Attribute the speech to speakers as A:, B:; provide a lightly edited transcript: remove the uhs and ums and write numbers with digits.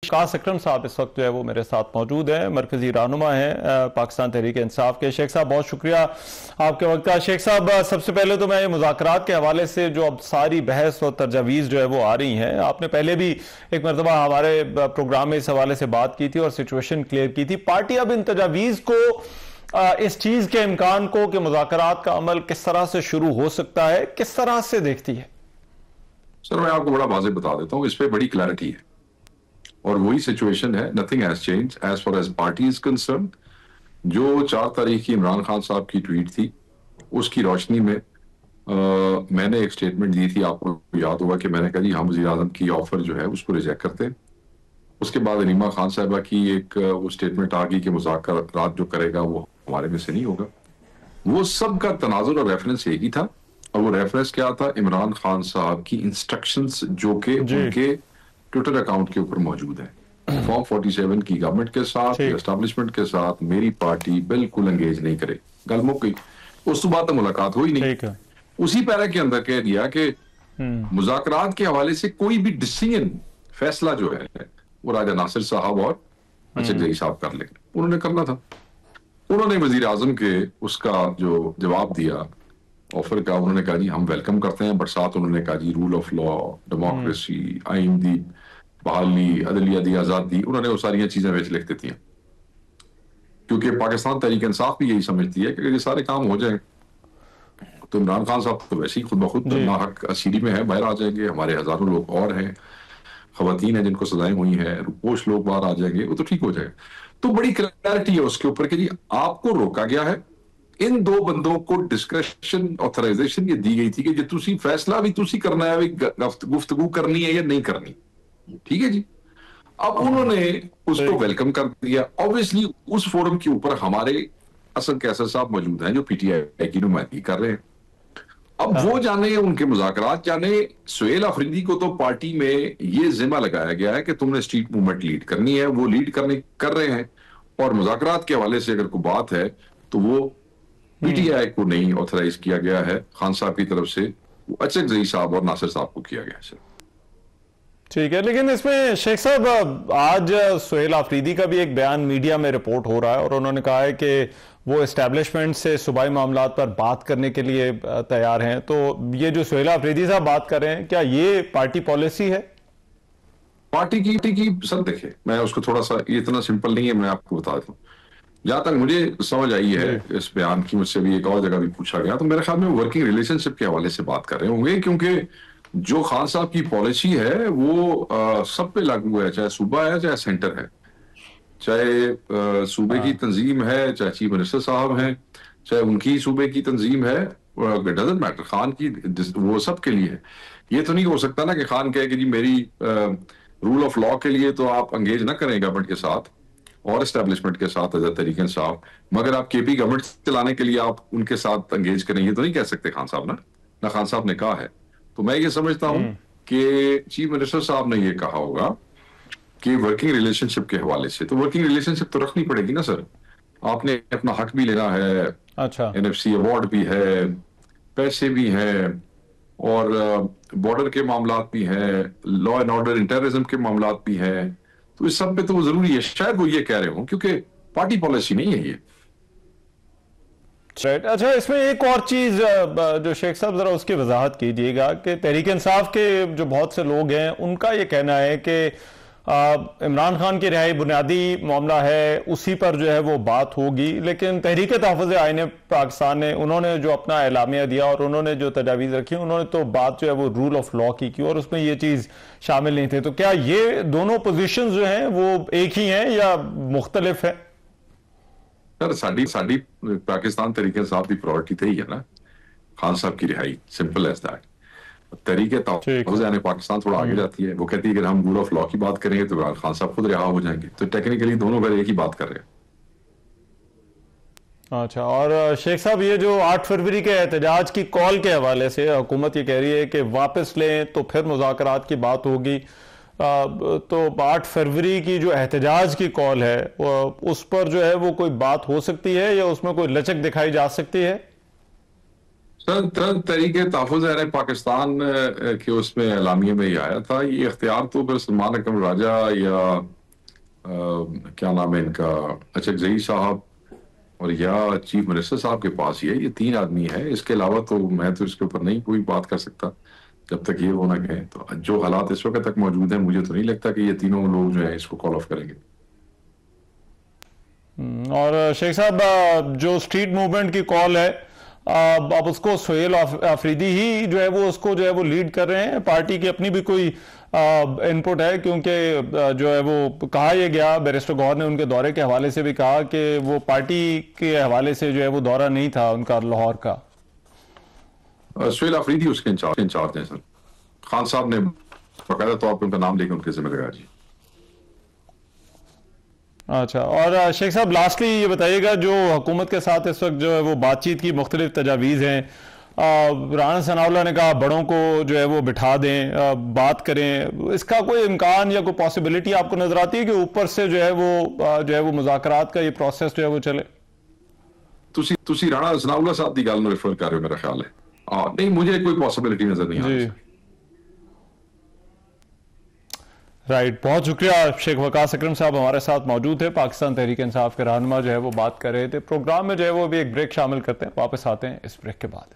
A: कास अकरम साहब इस वक्त जो है वो मेरे साथ मौजूद हैं, मरकजी रहनुमा हैं पाकिस्तान तहरीक इंसाफ के। शेख साहब बहुत शुक्रिया आपके वक्त का। शेख साहब सबसे पहले तो मैं मुज़ाकरात के हवाले से जो अब सारी बहस और तजावीज़ जो है वो आ रही हैं, आपने पहले भी एक मरतबा हमारे प्रोग्राम में इस हवाले से बात की थी और सिचुएशन क्लियर की थी। पार्टी अब इन तजावीज़ को, इस चीज़ के इम्कान को कि मुज़ाकरात का अमल किस तरह से शुरू हो सकता है, किस तरह से देखती है?
B: सर मैं आपको बड़ा वाज़ेह बता देता हूँ, इस पे बड़ी क्लैरिटी है और वही सिचुएशन है। Nothing has change as far as party is concern. जो 4 तारीख की इमरान खान साहब की ट्वीट थी, उसकी रोशनी में मैंने एक स्टेटमेंट दी थी। आपको याद होगा कि मैंने कहा जी हम वज़ीर आज़म की ऑफर जो है उसको रिजेक्ट करते हैं। उसके बाद रीमा खान साहबा की एक वो स्टेटमेंट आ गई कि मुज़ाकरात जो करेगा वो हमारे में से नहीं होगा। वो सब का तनाजुर और रेफरेंस एक ही था, और वो रेफरेंस क्या था? इमरान खान साहब की इंस्ट्रक्शंस जो कि उनके ट्विटर अकाउंट के ऊपर मौजूद है। फॉर्म 47 की गवर्नमेंट के साथ, एस्टैब्लिशमेंट के साथ मेरी पार्टी बिल्कुल एंगेज नहीं करे। गल मुक गई। उस तो बाद तो मुलाकात हुई नहीं। उसी पैरा के अंदर कह दिया कि मुज़ाकरात के हवाले से कोई भी डिसीजन, फैसला जो है वो राजा नासिर साहब और अचकजई साहब कर लेंगे। उन्होंने करना था। उन्होंने वजीर आजम के उसका जो जवाब दिया ऑफर का, उन्होंने कहा जी हम वेलकम करते हैं, बट साथ उन्होंने कहा जी रूल ऑफ लॉ, डेमोक्रेसी, आइन दी बहाली, अदलिया दी आजादी, उन्होंने वो सारी चीजें वेच लिख देती हैं। क्योंकि पाकिस्तान तहरीक इंसाफ भी यही समझती है कि ये सारे काम हो जाए तो इमरान खान साहब तो वैसे ही खुद ब खुद नाहक असीरी में है, बाहर आ जाएंगे। हमारे हजारों लोग और हैं, खवातीन हैं जिनको सजाएं हुई हैं, रुपोश लोग बाहर आ जाएंगे, वो तो ठीक हो जाएगा। तो बड़ी क्लैरिटी है उसके ऊपर कि जी आपको रोका गया है। इन दो बंदों को डिस्क्रेशन ऑथराइजेशन ये दी गई थी कि जो तुसी फैसला भी तुसी करना है, भी गुफ्तगू करनी है या नहीं करनी, ठीक है जी। अब उन्होंने उसको वेलकम कर दिया। ऑब्वियसली उस फोरम के ऊपर हमारे असद कैसर साहब मौजूद हैं जो पीटीआई की नुमाइंदगी कर रहे हैं। अब वो जाने, उनके मुज़ाकरात जाने। सुहेल अफरीदी को तो पार्टी में ये जिम्मा लगाया गया है कि तुमने स्ट्रीट मूवमेंट लीड करनी है, वो लीड कर रहे हैं। और मुज़ाकरात के हवाले से अगर कोई बात है तो वो पीटीआई को नहीं ऑथराइज किया गया है खान साहब की तरफ से, वो अचकजई साहब और नासिर साहब को किया गया है।
A: ठीक है, लेकिन इसमें शेख साहब आज सुहेल अफरीदी का भी एक बयान मीडिया में रिपोर्ट हो रहा है और उन्होंने कहा है कि वो एस्टैब्लिशमेंट से सूबाई मामलात पर बात करने के लिए तैयार हैं। तो ये जो सुहेल अफरीदी साहब बात कर रहे हैं, क्या ये पार्टी पॉलिसी है?
B: पार्टी की सर देखे, मैं उसको थोड़ा सा, ये इतना सिंपल नहीं है, मैं आपको बता दूं। जहां तक मुझे समझ आई है इस बयान की, मुझसे भी एक और जगह भी पूछा गया, तो मेरे ख्याल में वर्किंग रिलेशनशिप के हवाले से बात कर रहे होंगे। क्योंकि जो खान साहब की पॉलिसी है वो सब पे लागू है, चाहे सूबा है चाहे सेंटर है, चाहे सूबे की तंजीम है, चाहे चीफ मिनिस्टर साहब हैं, चाहे उनकी सूबे की तंजीम है, डजंट मैटर। खान की वो सब के लिए है। ये तो नहीं हो सकता ना कि खान कहे कि जी मेरी रूल ऑफ लॉ के लिए तो आप एंगेज ना करें गवर्नमेंट के साथ और एस्टैब्लिशमेंट के साथ एज तरीके इंसाफ, मगर आप केपी गवर्नमेंट चलाने के लिए आप उनके साथ एंगेज करें, ये तो नहीं कह सकते खान साहब ना खान साहब ने कहा है। तो मैं ये समझता हूं कि चीफ मिनिस्टर साहब ने ये कहा होगा कि वर्किंग रिलेशनशिप के हवाले से, तो वर्किंग रिलेशनशिप तो रखनी पड़ेगी ना सर। आपने अपना हक भी लेना है।
A: अच्छा,
B: एनएफसी अवार्ड भी है, पैसे भी हैं, और बॉर्डर के मामलात भी हैं, law and order in terrorism के मामलात भी हैं। तो इस सब पे तो वो जरूरी है। शायद वो ये कह रहे हो क्योंकि पार्टी पॉलिसी नहीं है ये।
A: अच्छा, इसमें एक और चीज जो शेख साहब जरा उसकी वजाहत कीजिएगा कि तहरीक इंसाफ के जो बहुत से लोग हैं उनका ये कहना है कि इमरान खान की रिहाई बुनियादी मामला है, उसी पर जो है वो बात होगी। लेकिन तहरीक तहफ़्फ़ुज़ आईन पाकिस्तान ने, उन्होंने जो अपना एलामिया दिया और उन्होंने जो तजावीज़ रखी, उन्होंने तो बात जो है वो रूल ऑफ लॉ की और उसमें ये चीज़ शामिल नहीं थी। तो क्या ये दोनों पोजीशंस जो हैं वो एक ही हैं या मुख्तलिफ है?
B: सर साड़ी पाकिस्तान तहरीक इंसाफ की प्रायोरिटी तो ही है ना खान साहब की रिहाई, सिंपल एज दैट। तहरीक तहफ़्फ़ुज़ यानी पाकिस्तान थोड़ा आगे जाती है, वो कहती है कि हम रूल ऑफ लॉ की बात करेंगे तो इमरान खान साहब खुद रिहा हो जाएंगे। तो टेक्निकली दोनों फिर एक ही बात कर रहे हैं।
A: अच्छा, और शेख साहब ये जो 8 फरवरी के एहतजाज की कॉल के हवाले से हुकूमत ये कह रही है कि वापस लें तो फिर मुज़ाकरात की बात होगी। तो 8 फरवरी की जो एहतजाज की कॉल है उस पर जो है वो कोई बात हो सकती है या उसमें कोई लचक दिखाई जा सकती है?
B: सर तहरीक तहफ़्फ़ुज़ अहल पाकिस्तान के उसमें एलामिया में ही आया था। ये इख्तियार तो फिर सलमान अकरम राजा या क्या नाम है इनका, अचकज़ई साहब और या चीफ मिनिस्टर साहब के पास ही है। ये 3 आदमी है, इसके अलावा तो मैं तो इसके ऊपर नहीं कोई बात कर सकता जब तक ये होना कहे। तो जो हालात इस वक्त तक मौजूद हैं, मुझे तो नहीं लगता कि ये तीनों लोग जो है इसको कॉल ऑफ करेंगे।
A: और शेख साहब, जो स्ट्रीट मूवमेंट की कॉल है, अब उसको सुहेल आफरीदी ही जो है वो उसको जो है वो लीड कर रहे हैं, पार्टी की अपनी भी कोई इनपुट है? क्योंकि जो है वो कहा यह गया, बैरिस्टर गौहर ने उनके दौरे के हवाले से भी कहा कि वो पार्टी के हवाले से जो है वो दौरा नहीं था उनका लाहौर का।
B: सुहेल आफरीदी उसके इंचार्ज हैं सर। खान साहब ने बाकायदा तौर पर उनका नाम लेकर उनके जिम्मे लगाया जी।
A: अच्छा, और शेख साहब लास्टली ये बताइएगा, जो हुकूमत के साथ इस वक्त जो है वो बातचीत की मुख्तलिफ तजावीज़ हैं, राना सनाउल्लाह ने कहा बड़ों को जो है वो बिठा दें, बात करें, इसका कोई इम्कान या कोई पॉसिबिलिटी आपको नजर आती है कि ऊपर से जो है वो मुज़ाकरात का ये प्रोसेस जो है वो चले?
B: तुसी राना सनाउल्लाह साहब की गल रेफर कर रहे हो, मेरा ख्याल है। नहीं, मुझे कोई पॉसिबिलिटी नजर नहीं आ रही।
A: राइट, बहुत शुक्रिया। शेख वकास अकरम साहब हमारे साथ मौजूद थे, पाकिस्तान तहरीक इंसाफ के रहनुमा जो है वो बात कर रहे थे। प्रोग्राम में जो है वो भी एक ब्रेक शामिल करते हैं, वापस आते हैं इस ब्रेक के बाद।